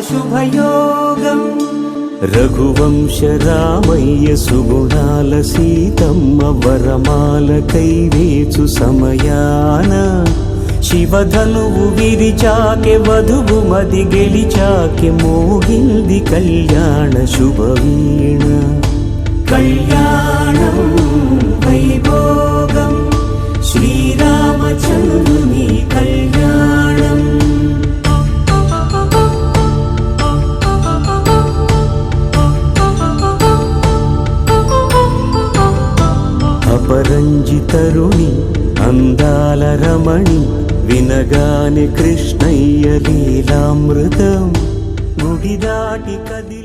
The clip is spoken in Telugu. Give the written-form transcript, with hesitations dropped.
శుభయోగం రఘువంశ రామయ్య సుగుణాల సీతమ్మ వరమాల కైవేచు సమయాన శివధనువు విరిచాకె వధువు మది గెలిచాకె మోగింది కళ్యాణ శుభవీణ కళ్యాణం వైభోగం శ్రీరామచంద్రుని కళ్యాణం అపరంజి తరుణి అందాల రమణి వినగానే కృష్ణయ్య లీలామృతం గుడి దాటి కది